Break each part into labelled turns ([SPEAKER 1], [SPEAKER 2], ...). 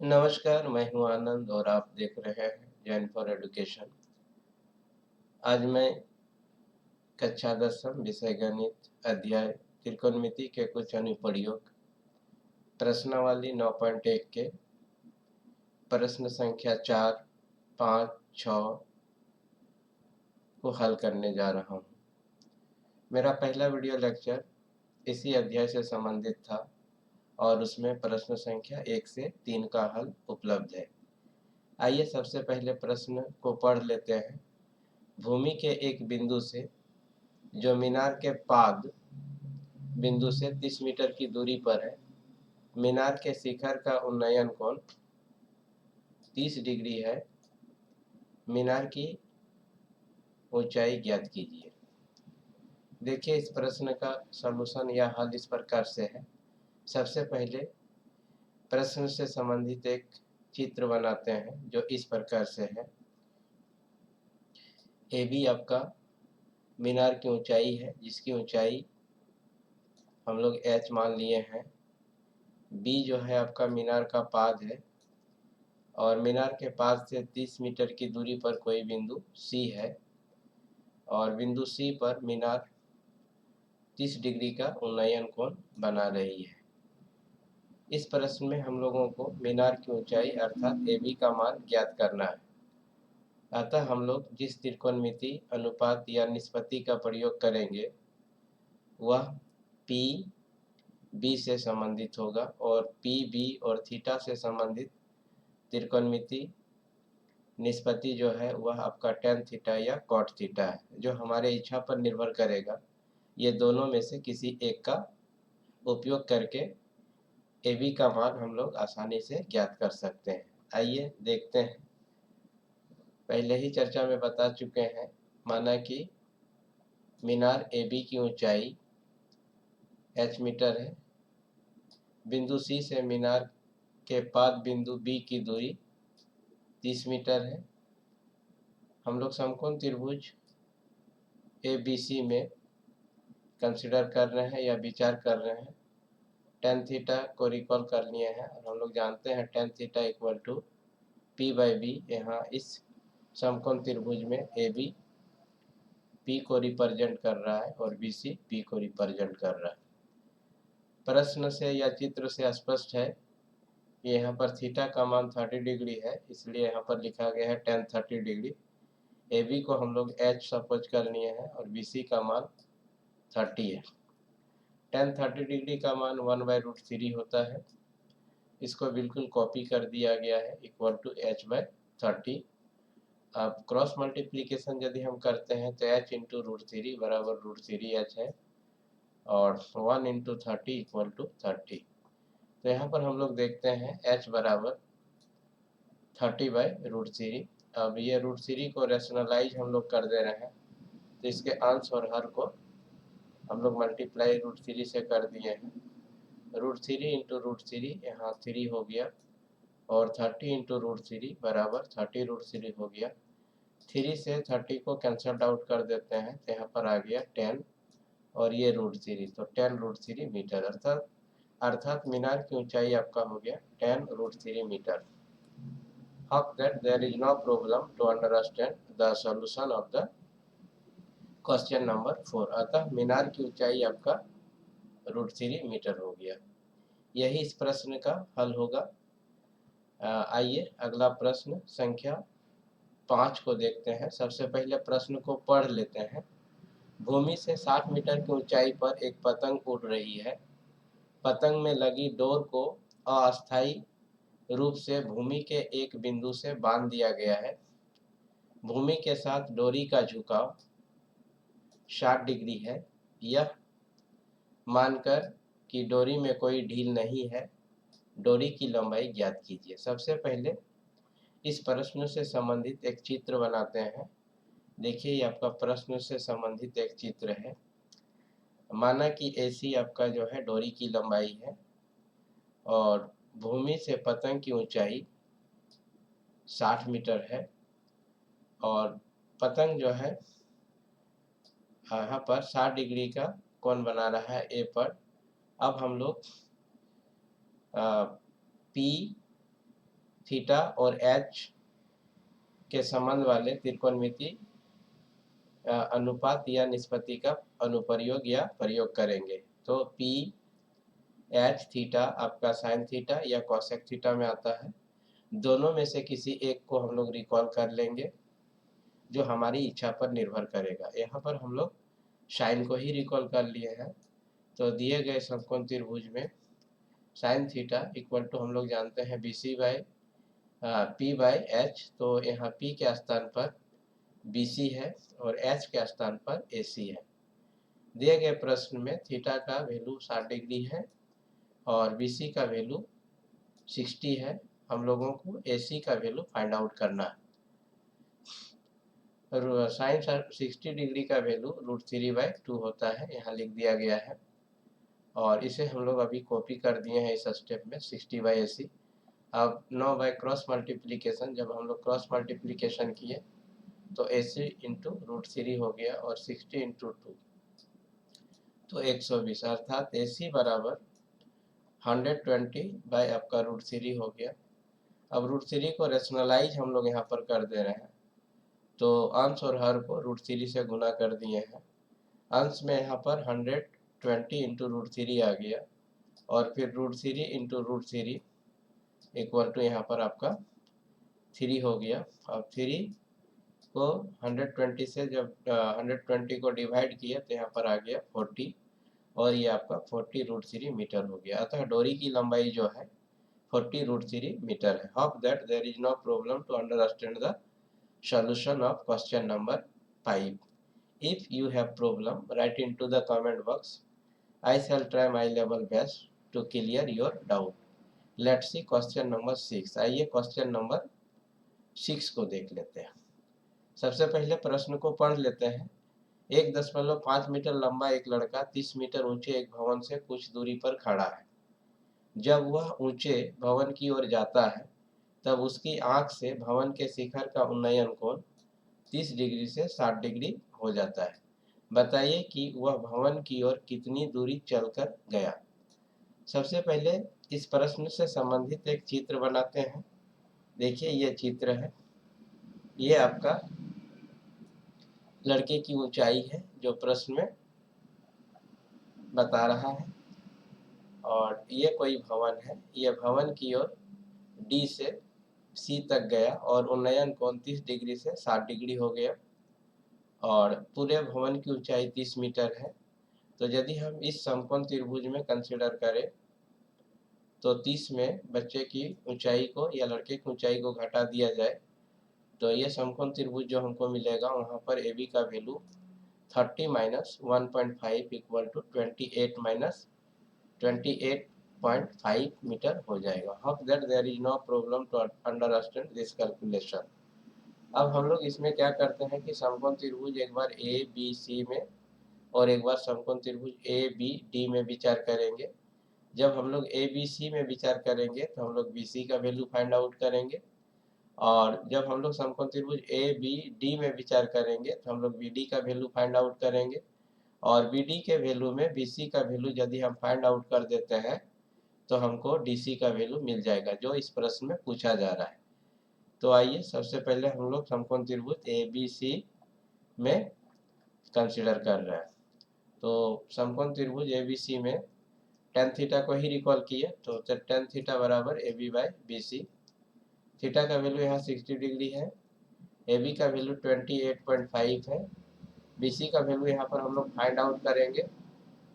[SPEAKER 1] नमस्कार, मैं हूँ आनंद और आप देख रहे हैं जैन फॉर एजुकेशन। आज मैं कक्षा 10वीं विषय गणित अध्याय त्रिकोणमिति के कुछ अनुप्रयोग प्रश्नावली 9.1 के प्रश्न संख्या 4, 5, 6 को हल करने जा रहा हूँ। मेरा पहला वीडियो लेक्चर इसी अध्याय से संबंधित था और उसमें प्रश्न संख्या 1 से 3 का हल उपलब्ध है। आइए सबसे पहले प्रश्न को पढ़ लेते हैं। भूमि के एक बिंदु से जो मीनार के पाद बिंदु से 30 मीटर की दूरी पर है, मीनार के शिखर का उन्नयन कोण 30 डिग्री है। मीनार की ऊंचाई ज्ञात कीजिए। देखिए, इस प्रश्न का सॉल्यूशन या हल इस प्रकार से है। सबसे पहले प्रश्न से संबंधित एक चित्र बनाते हैं जो इस प्रकार से है। ए बी आपका मीनार की ऊंचाई है, जिसकी ऊंचाई हम लोग h मान लिए हैं। बी जो है आपका मीनार का पाद है और मीनार के पास से 30 मीटर की दूरी पर कोई बिंदु सी है और बिंदु सी पर मीनार 30 डिग्री का उन्नयन कोण बना रही है। इस प्रश्न में हम लोगों को मीनार की ऊंचाई अर्थात ए बी का मान ज्ञात करना है। अतः हम लोग जिस त्रिकोणमिति अनुपात या निष्पत्ति का प्रयोग करेंगे वह पी बी से संबंधित होगा और पी बी और थीटा से संबंधित त्रिकोणमिति निष्पत्ति जो है वह आपका tan थीटा या cot थीटा है, जो हमारे इच्छा पर निर्भर करेगा। ये दोनों में से किसी एक का उपयोग करके ए बी का मान हम लोग आसानी से ज्ञात कर सकते हैं। आइए देखते हैं। पहले ही चर्चा में बता चुके हैं। माना कि मीनार ए बी की ऊंचाई h मीटर है। बिंदु सी से मीनार के पाद बिंदु बी की दूरी 30 मीटर है। हम लोग समकोण त्रिभुज ए बी सी में कंसिडर कर रहे हैं या विचार कर रहे हैं। tan थीटा को रिकॉल कर लिए हैं और हम लोग जानते हैं tan theta equal to P by B. यहाँ इस समकोण त्रिभुज में ए बी पी को रिप्रेजेंट कर रहा है और बी सी पी को रिप्रेजेंट कर रहा है। प्रश्न से या चित्र से स्पष्ट है कि यहाँ पर थीटा का मान 30 डिग्री है, इसलिए यहाँ पर लिखा गया है tan 30 डिग्री। ए बी को हम लोग h सपोज कर लिए हैं और बी सी का मान 30 है। tan 30 डिग्री का मान 1/√3 होता है। इसको बिल्कुल कॉपी कर दिया गया है इक्वल टू h/30। अब क्रॉस मल्टीप्लीकेशन यदि हम करते हैं तो h इंटू √3 बराबर √3h है और 1 इंटू 30 इक्वल टू 30। तो यहाँ पर हम लोग देखते हैं h बराबर 30/√3। अब ये √3 को रेशनलाइज हम लोग कर दे रहे हैं, तो इसके अंश और हर को हम लोग मल्टीप्लाई √3 से कर दिए हैं। √3 इंटू √3 यहाँ 3 हो गया और 30 इंटू √3 बराबर 30√3 हो गया। 3 से 30 को कैंसल आउट कर देते हैं तो यहाँ पर आ गया 10 और ये √3, तो 10√3 मीटर अर्थात मीनार की ऊंचाई आपका हो गया 10√3 metre. Hope that there is no problem to understand the solution of the question number 4। अतः मीनार की ऊंचाई आपका √3 मीटर हो गया। यही इस प्रश्न का हल होगा। आइए अगला प्रश्न संख्या 5 को देखते हैं। सबसे पहले प्रश्न को पढ़ लेते हैं। भूमि से 60 मीटर की ऊंचाई पर एक पतंग उड़ रही है। पतंग में लगी डोर को अस्थायी रूप से भूमि के एक बिंदु से बांध दिया गया है। भूमि के साथ डोरी का झुकाव 60 डिग्री है। यह मानकर कि डोरी में कोई ढील नहीं है, डोरी की लंबाई ज्ञात कीजिए। सबसे पहले इस प्रश्न से संबंधित एक चित्र बनाते हैं। देखिए, ये आपका प्रश्न से संबंधित एक चित्र है। माना कि AC आपका जो है डोरी की लंबाई है और भूमि से पतंग की ऊंचाई 60 मीटर है और पतंग जो है यहाँ पर 60 डिग्री का कोण बना रहा है A पर। अब हम लोग P थीटा और एच के संबंध वाले त्रिकोणमिति अनुपात या निष्पत्ति का अनुप्रयोग या प्रयोग करेंगे। तो पी एच थीटा आपका साइन थीटा या कॉसेक थीटा में आता है। दोनों में से किसी एक को हम लोग रिकॉल कर लेंगे जो हमारी इच्छा पर निर्भर करेगा। यहाँ पर हम लोग साइन को ही रिकॉल कर लिए हैं। तो दिए गए समकोण त्रिभुज में साइन थीटा इक्वल टू हम लोग जानते हैं B C by P by H. तो यहाँ पी के स्थान पर बी सी है और एच के स्थान पर ए सी है। दिए गए प्रश्न में थीटा का वैल्यू 60 डिग्री है और बी सी का वैल्यू 60 है। हम लोगों को ए सी का वैल्यू फाइंड आउट करना है। साइन 60 डिग्री का वैल्यू √3/2 होता है, यहाँ लिख दिया गया है और इसे हम लोग अभी कॉपी कर दिए हैं इस स्टेप में 60/AC। अब 9 बाय क्रॉस मल्टीप्लिकेशन, जब हम लोग क्रॉस मल्टीप्लिकेशन किए तो AC इंटू √3 हो गया और 60 इंटू 2 तो 120, अर्थात AC बराबर 120 बाय आपका √3 हो गया। अब √3 को रेशनलाइज हम लोग यहाँ पर कर दे रहे हैं, तो अंश और हर को √3 से गुना कर दिए हैं। अंश में यहाँ पर 120 इंटू √3 आ गया और फिर √3 इंटू √3 इक्वल टू यहाँ पर आपका 3 हो गया। अब 3 को 120 से जब 120 को डिवाइड किया तो यहाँ पर आ गया 40 और ये आपका 40 √3 मीटर हो गया। अतः डोरी की लंबाई जो है 40 √3 मीटर है। Hope that there is no problem to understand the solution of question number 5. If you have problem, write into the comment box. I shall try my level best to clear your doubt. Let's see question number 6. आइए question number 6 को देख लेते हैं। सबसे पहले प्रश्न को पढ़ लेते हैं। 1.5 मीटर लंबा एक लड़का 30 मीटर ऊंचे एक भवन से कुछ दूरी पर खड़ा है। जब वह ऊंचे भवन की ओर जाता है तब उसकी आंख से भवन के शिखर का उन्नयन कोण 30 डिग्री से 60 डिग्री हो जाता है। बताइए कि वह भवन की ओर कितनी दूरी चलकर गया। सबसे पहले इस प्रश्न से संबंधित एक चित्र बनाते हैं। देखिए ये चित्र है, ये आपका लड़के की ऊंचाई है जो प्रश्न में बता रहा है और ये कोई भवन है। ये भवन की ओर डी से सी तक गया और उन्नयन कोण 30 डिग्री से 60 डिग्री हो गया और पूरे भवन की ऊंचाई 30 मीटर है। तो यदि हम इस समकोण त्रिभुज में कंसीडर करें तो 30 में बच्चे की ऊंचाई को या लड़के की ऊंचाई को घटा दिया जाए तो ये समकोण त्रिभुज जो हमको मिलेगा वहाँ पर ए बी का value 30 minus 1.5 equal to 28 minus 28.5 metre हो जाएगा। Hope that there is no problem to understand this calculation. अब हम लोग इसमें क्या करते हैं कि समकोण त्रिभुज एक बार ए बी सी में और एक बार समकोण त्रिभुज ए बी डी में विचार करेंगे। जब हम लोग ए बी सी में विचार करेंगे तो हम लोग बी सी का वैल्यू फाइंड आउट करेंगे और जब हम लोग समकोण त्रिभुज ए बी डी में विचार करेंगे तो हम लोग बी डी का वैल्यू फाइंड आउट करेंगे और बी डी के वैल्यू में बी सी का वैल्यू यदि हम फाइंड आउट कर देते हैं तो हमको डी सी का वैल्यू मिल जाएगा जो इस प्रश्न में पूछा जा रहा है। तो आइए सबसे पहले हम लोग समकोण त्रिभुज ए बी सी में कंसीडर कर रहे हैं। तो समकोण त्रिभुज ए बी सी में tan थीटा को ही रिकॉल किए तो tan थीटा बराबर A B by B C. Theta का वैल्यू यहाँ 60 डिग्री है, ए बी का वैल्यू 28.5 है, बी सी का वैल्यू यहाँ पर हम लोग फाइंड आउट करेंगे।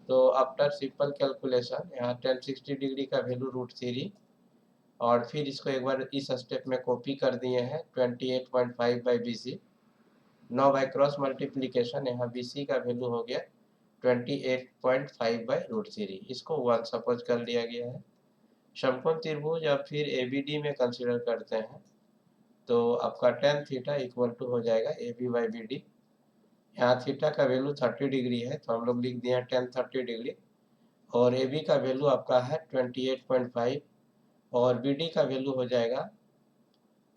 [SPEAKER 1] तो आफ्टर सिंपल कैलकुलेशन यहाँ tan 60 डिग्री का वैल्यू √3 और फिर इसको एक बार इस स्टेप में कॉपी कर दिए हैं 28.5 by B C. 9 by cross multiplication यहाँ बी सी का वैल्यू हो गया 28.5 बाई √3, इसको 1 सपोज कर लिया गया है। समकोण त्रिभुज अब फिर ए बी डी में कंसीडर करते हैं तो आपका tan थीटा इक्वल टू हो जाएगा A B by B D. यहाँ थीटा का वैल्यू 30 डिग्री है तो हम लोग लिख दिए tan 30 डिग्री और ए बी का वैल्यू आपका है 28.5 और बी डी का वैल्यू हो जाएगा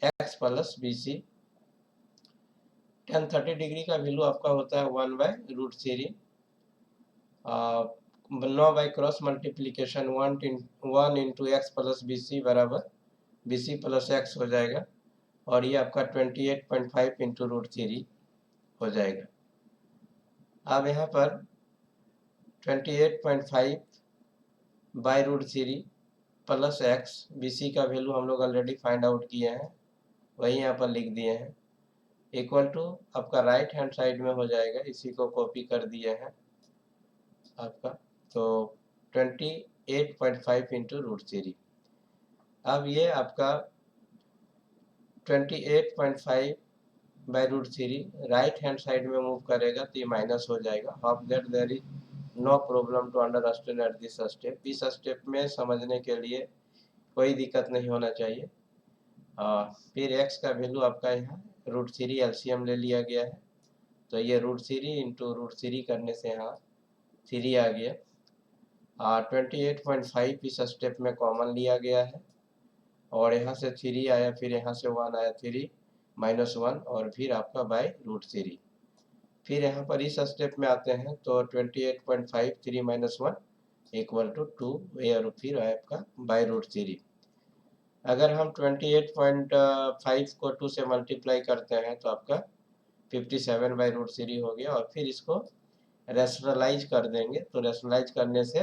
[SPEAKER 1] x plus B C. tan 30 degree का वैल्यू आपका होता है 1 by √3। 9 by cross multiplication 1 into x plus B C बराबर BC प्लस x हो जाएगा और ये आपका 28.5 इंटू √3 हो जाएगा। अब यहाँ पर 28.5 बाई √3 प्लस x, BC का वैल्यू हम लोग ऑलरेडी फाइंड आउट किए हैं, वही यहाँ पर लिख दिए हैं, इक्वल टू आपका राइट हैंड साइड में हो जाएगा, इसी को कॉपी कर दिए हैं आपका, तो 28.5 इंटू √3। अब ये आपका 28.5 बाई √3 राइट हैंड साइड में मूव करेगा तो ये माइनस हो जाएगा। Hope that there is no problem to understand at this step. इस स्टेप में समझने के लिए कोई दिक्कत नहीं होना चाहिए। फिर x का वैल्यू आपका यहाँ √3 एलसीएम ले लिया गया है, तो ये √3 इंटू √3 करने से यहाँ 3 आ गया। 28.5 इस स्टेप में कॉमन लिया गया है और यहाँ से 3 आया, फिर यहाँ से 1 आया, 3 -1 और फिर आपका बाई √3। फिर यहाँ पर इस स्टेप में आते हैं तो 28.5 3 - 1 इक्वल टू 2 और फिर आपका बाई √3। अगर हम 28.5 को 2 से मल्टीप्लाई करते हैं तो आपका 57 बाई √3 हो गया और फिर इसको रेशनलाइज कर देंगे, तो रेशनलाइज करने से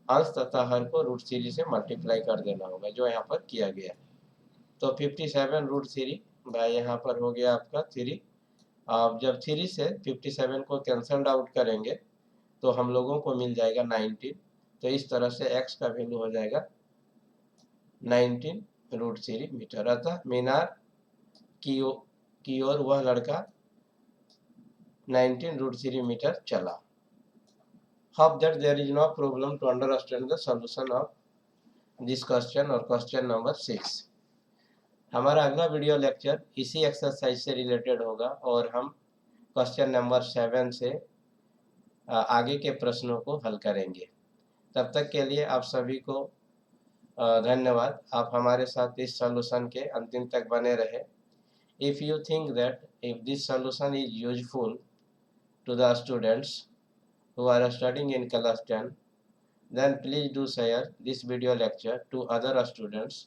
[SPEAKER 1] अंश तथा हर को √3 से मल्टीप्लाई कर देना होगा, जो यहाँ पर किया गया। तो 57 √3 बाई यहाँ पर हो गया आपका 3। अब जब 3 से 57 को कैंसल्ड आउट करेंगे तो हम लोगों को मिल जाएगा 19। तो इस तरह से x का वैल्यू हो जाएगा 19 √3 मीटर। अतः मीनार की ओर वह लड़का 19 √3 मीटर चला। Hope that there is no problem to understand the solution of this question और क्वेश्चन नंबर 6। हमारा अगला वीडियो लेक्चर इसी एक्सरसाइज से रिलेटेड होगा और हम क्वेश्चन नंबर 7 से आगे के प्रश्नों को हल करेंगे। तब तक के लिए आप सभी को धन्यवाद। आप हमारे साथ इस सॉल्यूशन के अंतिम तक बने रहे। If you think that if this solution is useful to the students who are studying in class 10, then please do share this video lecture to other students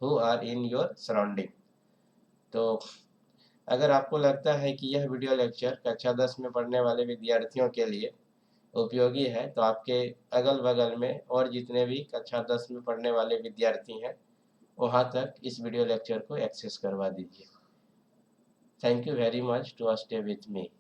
[SPEAKER 1] who are in your surrounding। तो अगर आपको लगता है कि यह video lecture कक्षा 10 में पढ़ने वाले विद्यार्थियों के लिए उपयोगी है तो आपके अगल बगल में और जितने भी कक्षा 10 में पढ़ने वाले विद्यार्थी हैं वहाँ तक इस वीडियो लेक्चर को एक्सेस करवा दीजिए। Thank you very much to stay with me.